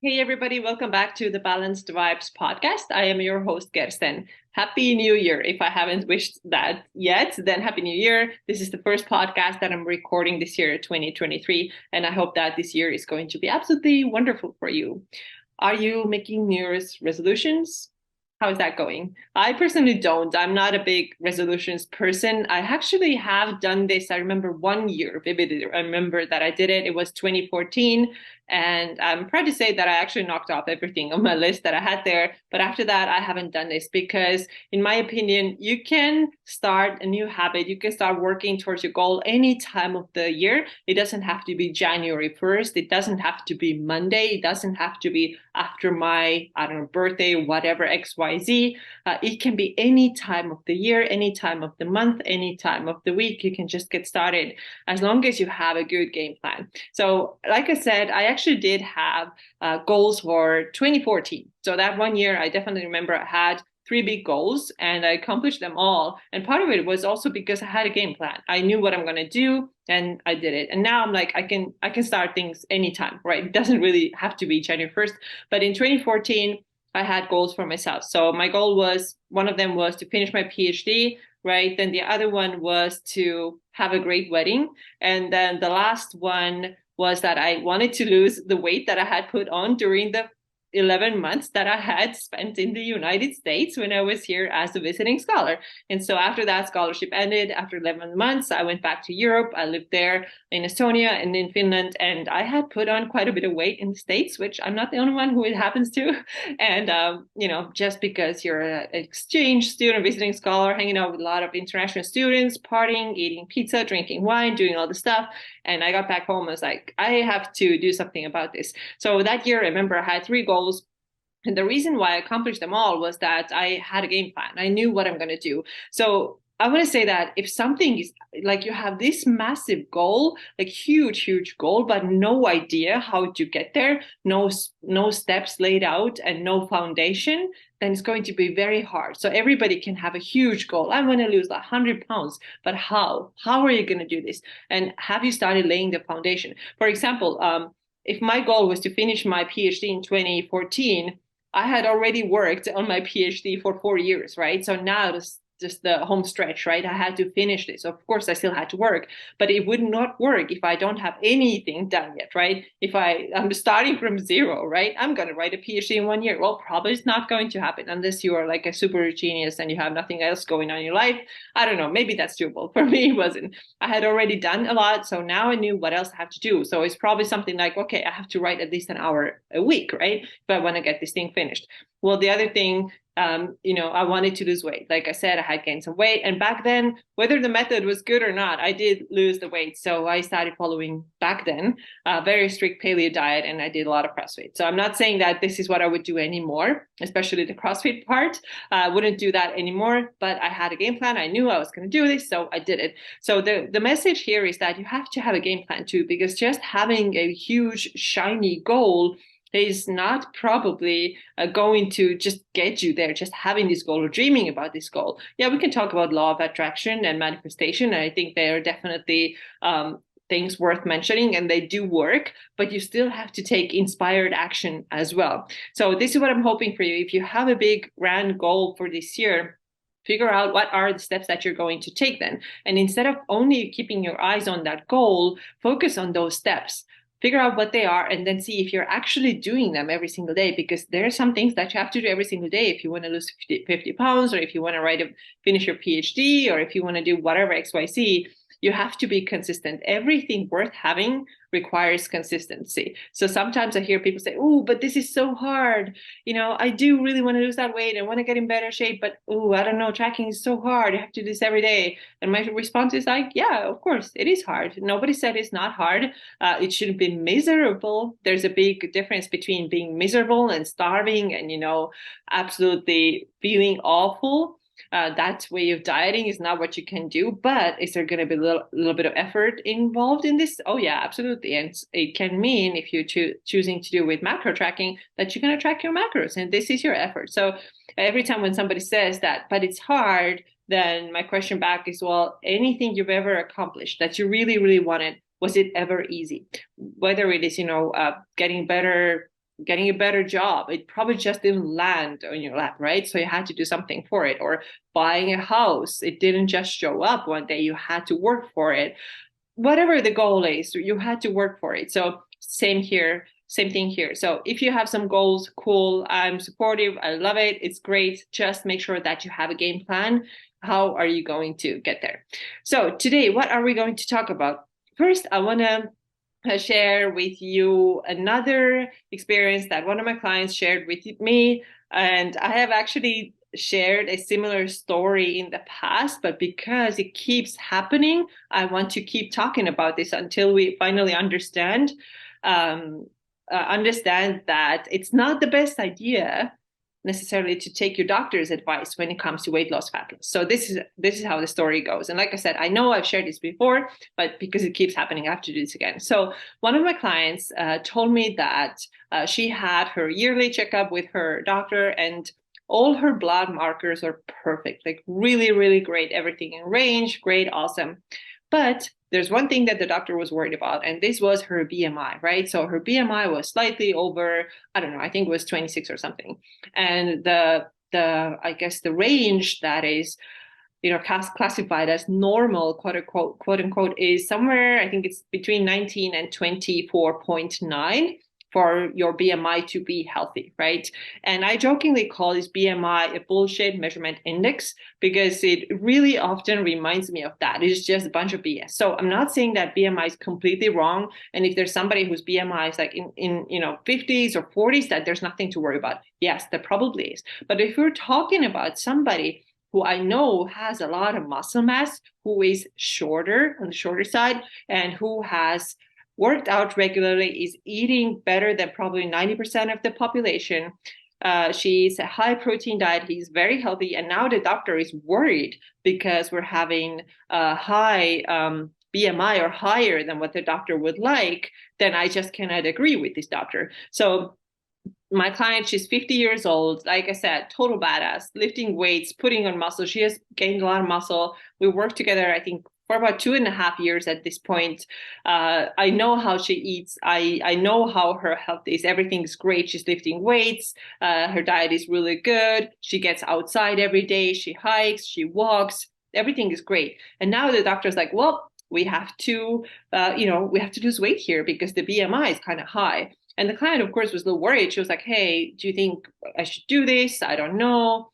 Hey, everybody, welcome back to the Balanced Vibes podcast. I am your host, Gersten. Happy New Year. If I haven't wished that yet, then Happy New Year. This is the first podcast that I'm recording this year, 2023, and I hope that this year is going to be absolutely wonderful for you. Are you making New Year's resolutions? How is that going? I personally don't. I'm not a big resolutions person. I actually have done this. I remember one year vividly. I remember that I did it. It was 2014. And I'm proud to say that I actually knocked off everything on my list that I had there. But after that, I haven't done this because, in my opinion, you can start a new habit. You can start working towards your goal any time of the year. It doesn't have to be January 1st. It doesn't have to be Monday. It doesn't have to be after my, I don't know, birthday, whatever, XYZ. It can be any time of the year, any time of the month, any time of the week. You can just get started as long as you have a good game plan. So, like I said, I actually did have goals for 2014. So that one year, I definitely remember I had three big goals and I accomplished them all. And part of it was also because I had a game plan. I knew what I'm going to do and I did it. And now I'm like, I can start things anytime, right? It doesn't really have to be January 1st. But in 2014, I had goals for myself. So my goal was, one of them was to finish my PhD, right? Then the other one was to have a great wedding. And then the last one was that I wanted to lose the weight that I had put on during the 11 months that I had spent in the United States when I was here as a visiting scholar. And so after that scholarship ended, after 11 months, I went back to Europe. I lived there in Estonia and in Finland, and I had put on quite a bit of weight in the States, which I'm not the only one who it happens to. And, just because you're an exchange student, visiting scholar, hanging out with a lot of international students, partying, eating pizza, drinking wine, doing all the stuff. And I got back home, I was like, I have to do something about this. So that year, I remember I had three goals. And the reason why I accomplished them all was that I had a game plan. I knew what I'm going to do. So I want to say that if something is like you have this massive goal, like huge goal, but no idea how to get there, no steps laid out and no foundation, then it's going to be very hard. So everybody can have a huge goal. I'm going to lose like 100 pounds, but how? How are you going to do this? And have you started laying the foundation? For example, if my goal was to finish my PhD in 2014, I had already worked on my PhD for 4 years, right? So now it's just the home stretch, right? I had to finish this. Of course, I still had to work, but it would not work if I don't have anything done yet, right? If I'm starting from zero, right? I'm going to write a PhD in 1 year. Well, probably it's not going to happen unless you are like a super genius and you have nothing else going on in your life. I don't know. Maybe that's doable. For me, it wasn't. I had already done a lot. So now I knew what else I have to do. So it's probably something like, okay, I have to write at least an hour a week, right? If I want to get this thing finished. Well, the other thing, I wanted to lose weight. Like I said, I had gained some weight. And back then, whether the method was good or not, I did lose the weight. So I started following back then a very strict paleo diet and I did a lot of CrossFit. So I'm not saying that this is what I would do anymore, especially the CrossFit part. I wouldn't do that anymore, but I had a game plan. I knew I was going to do this, so I did it. So the message here is that you have to have a game plan too, because just having a huge, shiny goal is not probably going to just get you there, just having this goal or dreaming about this goal. Yeah, we can talk about law of attraction and manifestation. And I think they are definitely things worth mentioning and they do work, but you still have to take inspired action as well. So this is what I'm hoping for you. If you have a big grand goal for this year, figure out what are the steps that you're going to take then. And instead of only keeping your eyes on that goal, focus on those steps. Figure out what they are and then see if you're actually doing them every single day, because there are some things that you have to do every single day if you want to lose 50 pounds, or if you want to finish your PhD, or if you want to do whatever XYZ. You have to be consistent. Everything worth having requires consistency. So sometimes I hear people say, oh, but this is so hard. I do really want to lose that weight. I want to get in better shape, but I don't know, tracking is so hard. I have to do this every day. And my response is like, yeah, of course, it is hard. Nobody said it's not hard. It shouldn't be miserable. There's a big difference between being miserable and starving and, absolutely feeling awful. That way of dieting is not what you can do, but is there going to be a little bit of effort involved in this? Oh yeah, absolutely. And it can mean, if you're choosing to do with macro tracking, that you're going to track your macros and this is your effort. So every time when somebody says that, but it's hard, then my question back is, well, anything you've ever accomplished that you really, really wanted, was it ever easy? Whether it is, getting better getting a better job. It probably just didn't land on your lap, right? So you had to do something for it. Or buying a house, it didn't just show up one day. You had to work for it. Whatever the goal is, you had to work for it. So same here, same thing here. So if you have some goals, cool, I'm supportive, I love it, it's great. Just make sure that you have a game plan. How are you going to get there? So today, what are we going to talk about? First, I want to share with you another experience that one of my clients shared with me. And I have actually shared a similar story in the past, but because it keeps happening, I want to keep talking about this until we finally understand that it's not the best idea necessarily to take your doctor's advice when it comes to weight loss, fat loss. So this is how the story goes. And like I said, I know I've shared this before, but because it keeps happening, I have to do this again. So one of my clients told me that she had her yearly checkup with her doctor, and all her blood markers are perfect, like really, really great, everything in range, great, awesome. But there's one thing that the doctor was worried about, and this was her BMI, right? So her BMI was slightly over, I don't know, I think it was 26 or something. And the I guess the range that is, classified as normal, quote unquote, is somewhere, I think it's between 19 and 24.9 for your BMI to be healthy, right? And I jokingly call this BMI a bullshit measurement index because it really often reminds me of that. It's just a bunch of BS. So I'm not saying that BMI is completely wrong. And if there's somebody whose BMI is like in 50s or 40s, that there's nothing to worry about. Yes, there probably is. But if we're talking about somebody who I know has a lot of muscle mass, who is shorter on the shorter side, and who has worked out regularly, is eating better than probably 90% of the population. She's a high protein diet. He's very healthy. And now the doctor is worried because we're having a high BMI or higher than what the doctor would like. Then I just cannot agree with this doctor. So my client, she's 50 years old. Like I said, total badass, lifting weights, putting on muscle. She has gained a lot of muscle. We worked together, I think, for about 2.5 years at this point. I know how she eats. I know how her health is. Everything's great. She's lifting weights. Her diet is really good. She gets outside every day. She hikes. She walks. Everything is great. And now the doctor's like, well, we have to, we have to lose weight here because the BMI is kind of high. And the client, of course, was a little worried. She was like, hey, do you think I should do this? I don't know.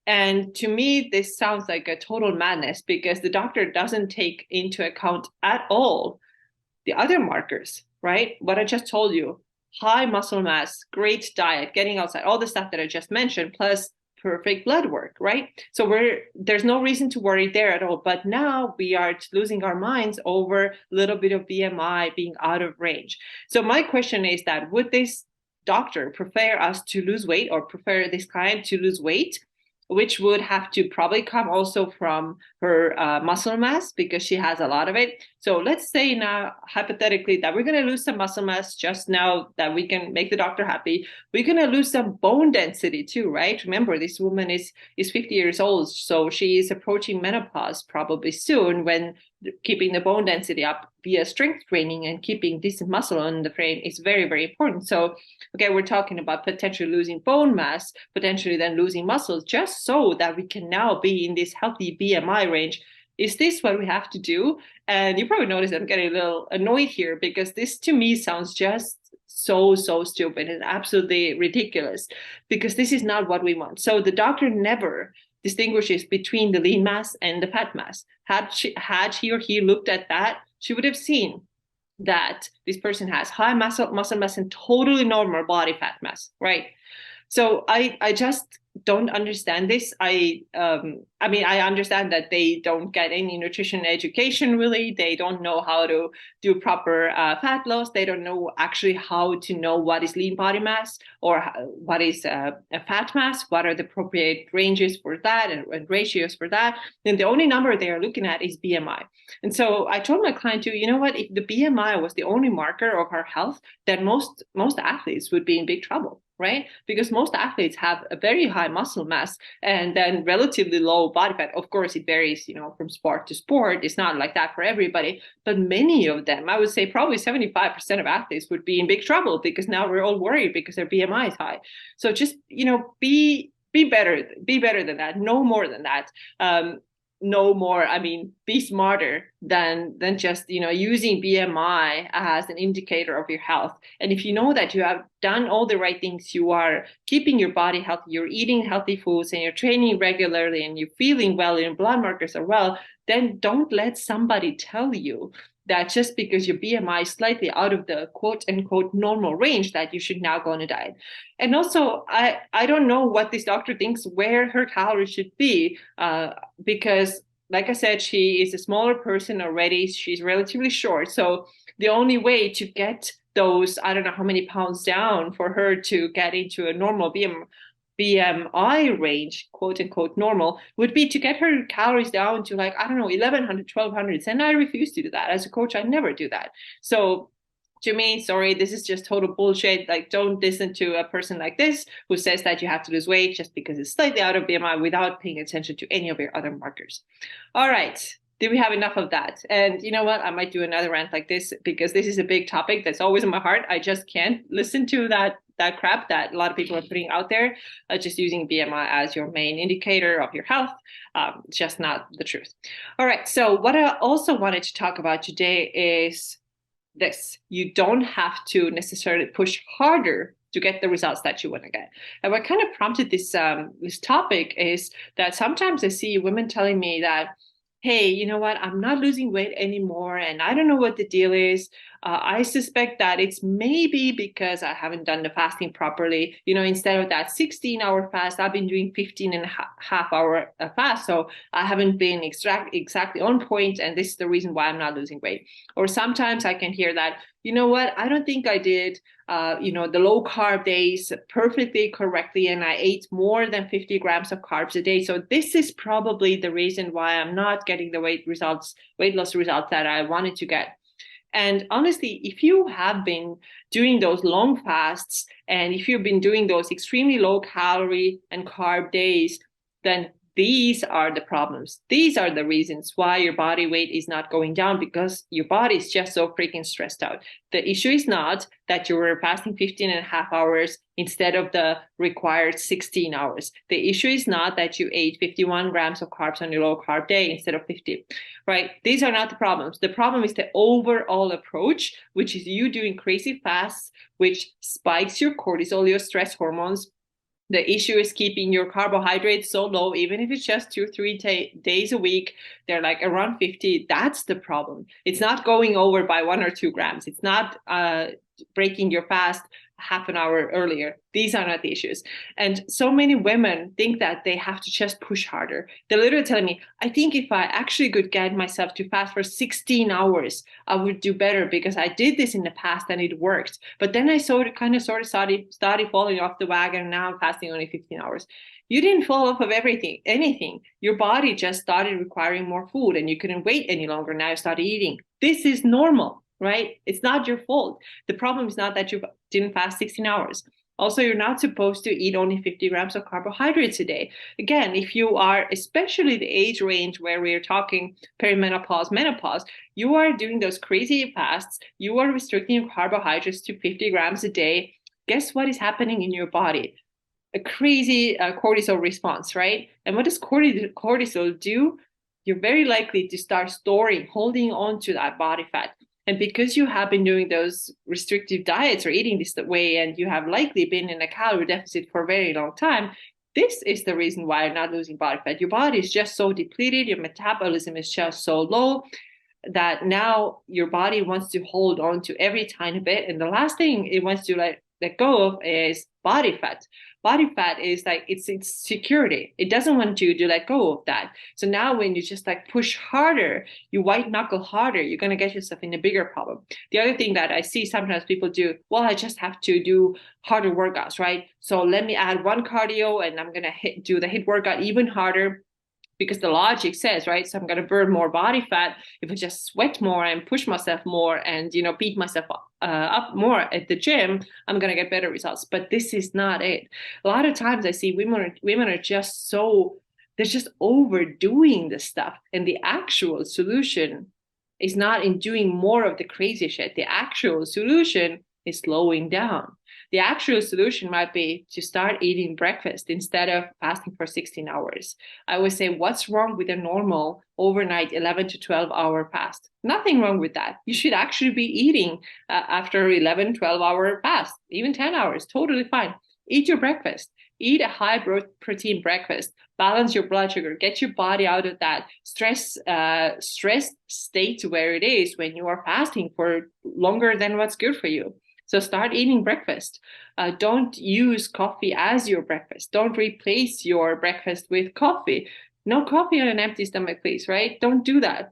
And to me, this sounds like a total madness because the doctor doesn't take into account at all the other markers, right? What I just told you, high muscle mass, great diet, getting outside, all the stuff that I just mentioned, plus perfect blood work, right? So there's no reason to worry there at all. But now we are losing our minds over a little bit of BMI being out of range. So my question is that would this doctor prefer us to lose weight or prefer this client to lose weight, which would have to probably come also from her muscle mass because she has a lot of it. So let's say now, hypothetically, that we're going to lose some muscle mass just now that we can make the doctor happy. We're going to lose some bone density too, right? Remember, this woman is 50 years old, so she is approaching menopause probably soon, when keeping the bone density up via strength training and keeping decent muscle on the frame is very, very important. So, okay, we're talking about potentially losing bone mass, potentially then losing muscle, just so that we can now be in this healthy BMI range. Is this what we have to do? And you probably notice I'm getting a little annoyed here because this to me sounds just so stupid and absolutely ridiculous, because this is not what we want. So the doctor never distinguishes between the lean mass and the fat mass. Had he or he looked at that, she would have seen that this person has high muscle mass and totally normal body fat mass, right? So I just don't understand this. I mean, I understand that they don't get any nutrition education, really. They don't know how to do proper fat loss. They don't know actually how to know what is lean body mass or what is a fat mass, what are the appropriate ranges for that and ratios for that. And the only number they are looking at is BMI. And so I told my client too, you know what, if the BMI was the only marker of our health, then most athletes would be in big trouble. right? Because most athletes have a very high muscle mass and then relatively low body fat. Of course, it varies, from sport to sport. It's not like that for everybody, but many of them, I would say probably 75% of athletes would be in big trouble because now we're all worried because their BMI is high. So just, be better than that, no more than that. No more, I mean, be smarter than just, using BMI as an indicator of your health. And if you know that you have done all the right things, you are keeping your body healthy, you're eating healthy foods, and you're training regularly, and you're feeling well, and your blood markers are well, then don't let somebody tell you that just because your BMI is slightly out of the quote unquote normal range, that you should now go on a diet. And also, I don't know what this doctor thinks where her calories should be, because like I said, she is a smaller person already. She's relatively short. So the only way to get those, I don't know how many pounds down for her to get into a normal BMI range, quote unquote normal, would be to get her calories down to, like, I don't know, 1100, 1200. And I refuse to do that. As a coach, I never do that. So to me, sorry, this is just total bullshit. Like, don't listen to a person like this who says that you have to lose weight just because it's slightly out of BMI without paying attention to any of your other markers. All right. Do we have enough of that? And you know what? I might do another rant like this because this is a big topic that's always in my heart. I just can't listen to that crap that a lot of people are putting out there, just using BMI as your main indicator of your health. Just not the truth. All right. So what I also wanted to talk about today is this: you don't have to necessarily push harder to get the results that you want to get. And what kind of prompted this topic is that sometimes I see women telling me that, hey, you know what, I'm not losing weight anymore, and I don't know what the deal is. I suspect that it's maybe because I haven't done the fasting properly. Instead of that 16-hour fast, I've been doing 15 and a half hour fast. So I haven't been exactly on point, and this is the reason why I'm not losing weight. Or sometimes I can hear that, you know what, I don't think I did the low carb days perfectly correctly, and I ate more than 50 grams of carbs a day. So this is probably the reason why I'm not getting the weight loss results that I wanted to get. And honestly, if you have been doing those long fasts, and if you've been doing those extremely low calorie and carb days, then these are the problems. These are the reasons why your body weight is not going down, because your body is just so freaking stressed out. The issue is not that you were fasting 15 and a half hours instead of the required 16 hours. The issue is not that you ate 51 grams of carbs on your low carb day instead of 50, right? These are not the problems. The problem is the overall approach, which is you doing crazy fasts, which spikes your cortisol, your stress hormones. The issue is keeping your carbohydrates so low, even if it's just 2-3 days a week, they're like around 50. That's the problem. It's not going over by 1 or 2 grams. It's not breaking your fast half an hour earlier. These are not the issues. And so many women think that they have to just push harder. They're literally telling me, I think if I actually could get myself to fast for 16 hours, I would do better because I did this in the past and it worked. But then I sort of started falling off the wagon, and now I'm fasting only 15 hours. You didn't fall off of anything. Your body just started requiring more food and you couldn't wait any longer. Now you started eating. This is normal, right? It's not your fault. The problem is not that you didn't fast 16 hours. Also, you're not supposed to eat only 50 grams of carbohydrates a day. Again, if you are, especially the age range where we're talking perimenopause, menopause, you are doing those crazy fasts, you are restricting your carbohydrates to 50 grams a day. Guess what is happening in your body? A crazy cortisol response, right? And what does cortisol do? You're very likely to start holding on to that body fat. And because you have been doing those restrictive diets or eating this way, and you have likely been in a calorie deficit for a very long time, this is the reason why you're not losing body fat. Your body is just so depleted, your metabolism is just so low that now your body wants to hold on to every tiny bit. And the last thing it wants to let go of is body fat. Body fat is like it's security. It doesn't want you to let go of that. So now when you just push harder, you white knuckle harder, you're going to get yourself in a bigger problem. The other thing that I see sometimes people do, well, I just have to do harder workouts, right? So let me add one cardio and I'm going to do the HIIT workout even harder, because the logic says, right? So I'm going to burn more body fat if I just sweat more and push myself more and, beat myself up more at the gym, I'm going to get better results. But this is not it. A lot of times I see women are just they're just overdoing the stuff. And the actual solution is not in doing more of the crazy shit. The actual solution is slowing down. The actual solution might be to start eating breakfast instead of fasting for 16 hours. I always say, what's wrong with a normal overnight 11 to 12-hour fast? Nothing wrong with that. You should actually be eating after 11, 12-hour fast, even 10 hours, totally fine. Eat your breakfast. Eat a high protein breakfast. Balance your blood sugar. Get your body out of that stressed state where it is when you are fasting for longer than what's good for you. So start eating breakfast. Don't use coffee as your breakfast. Don't replace your breakfast with coffee. No coffee on an empty stomach, please, right? Don't do that.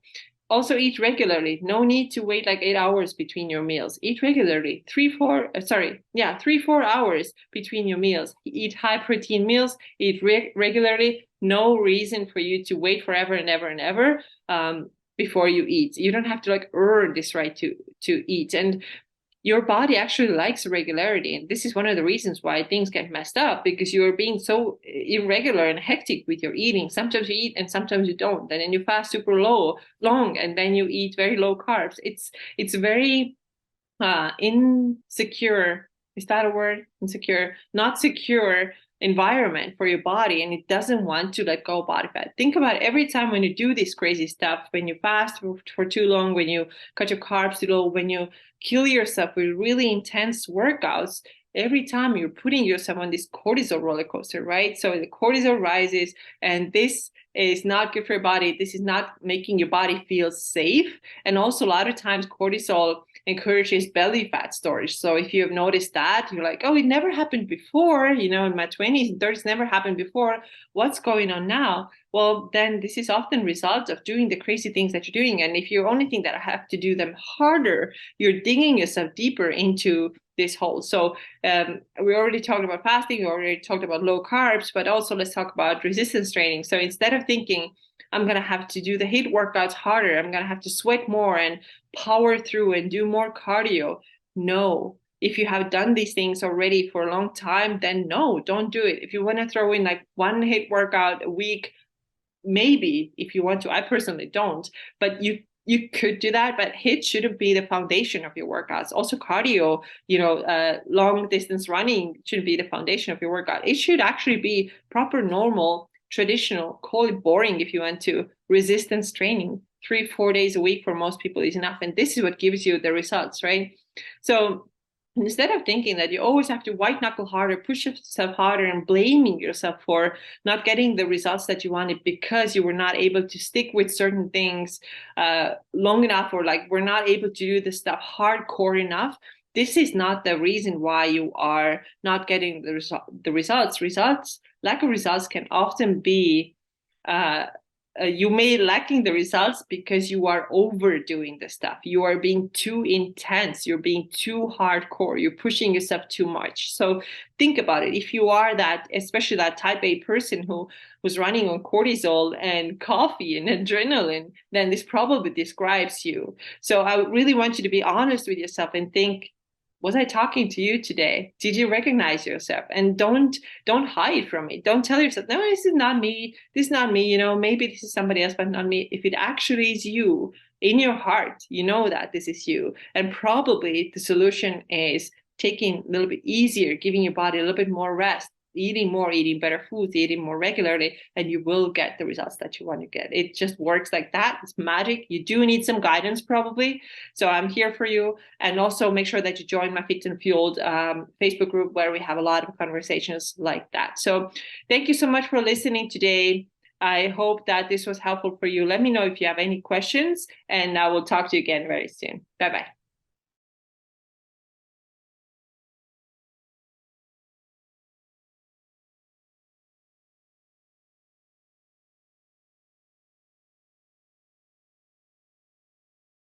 Also eat regularly. No need to wait like 8 hours between your meals. Eat regularly. 3-4 hours between your meals. Eat high protein meals. Eat regularly. No reason for you to wait forever and ever and ever before you eat. You don't have to like earn this right to eat. And your body actually likes regularity. And this is one of the reasons why things get messed up, because you are being so irregular and hectic with your eating. Sometimes you eat and sometimes you don't. And then you fast super long, and then you eat very low carbs. It's very insecure. Is that a word? Insecure, not secure environment for your body, and it doesn't want to let go of body fat. Think about every time when you do this crazy stuff, when you fast for too long, when you cut your carbs too low, when you kill yourself with really intense workouts, every time you're putting yourself on this cortisol roller coaster, right? So the cortisol rises, and this is not good for your body. This is not making your body feel safe. And also a lot of times cortisol encourages belly fat storage. So if you have noticed that, you're like, oh, it never happened before, in my 20s and 30s, never happened before. What's going on now? Well, then this is often a result of doing the crazy things that you're doing. And if you only think that I have to do them harder, you're digging yourself deeper into this hole. So we already talked about fasting, we already talked about low carbs, but also let's talk about resistance training. So instead of thinking, I'm going to have to do the HIIT workouts harder, I'm going to have to sweat more and power through and do more cardio. No. If you have done these things already for a long time, then no, don't do it. If you want to throw in like one HIIT workout a week, maybe if you want to. I personally don't, but you could do that, but HIIT shouldn't be the foundation of your workouts. Also cardio, long distance running shouldn't be the foundation of your workout. It should actually be proper, normal, traditional, call it boring if you want to, resistance training. 3-4 days a week for most people is enough. And this is what gives you the results, right? So instead of thinking that you always have to white knuckle harder, push yourself harder, and blaming yourself for not getting the results that you wanted because you were not able to stick with certain things long enough, or like we're not able to do the stuff hardcore enough, this is not the reason why you are not getting the results. Lack of results can often be you may lacking the results because you are overdoing the stuff. You are being too intense. You're being too hardcore. You're pushing yourself too much. So think about it. If you are that, especially that type A person who was running on cortisol and coffee and adrenaline, then this probably describes you. So I really want you to be honest with yourself and think, was I talking to you today? Did you recognize yourself? And don't hide from it. Don't tell yourself, no, this is not me. This is not me. Maybe this is somebody else, but not me. If it actually is you in your heart, you know that this is you. And probably the solution is taking a little bit easier, giving your body a little bit more rest, eating more, eating better foods, eating more regularly, and you will get the results that you want to get. It just works like that. It's magic. You do need some guidance probably. So I'm here for you. And also make sure that you join my Fit and Fueled Facebook group, where we have a lot of conversations like that. So thank you so much for listening today. I hope that this was helpful for you. Let me know if you have any questions, and I will talk to you again very soon. Bye-bye.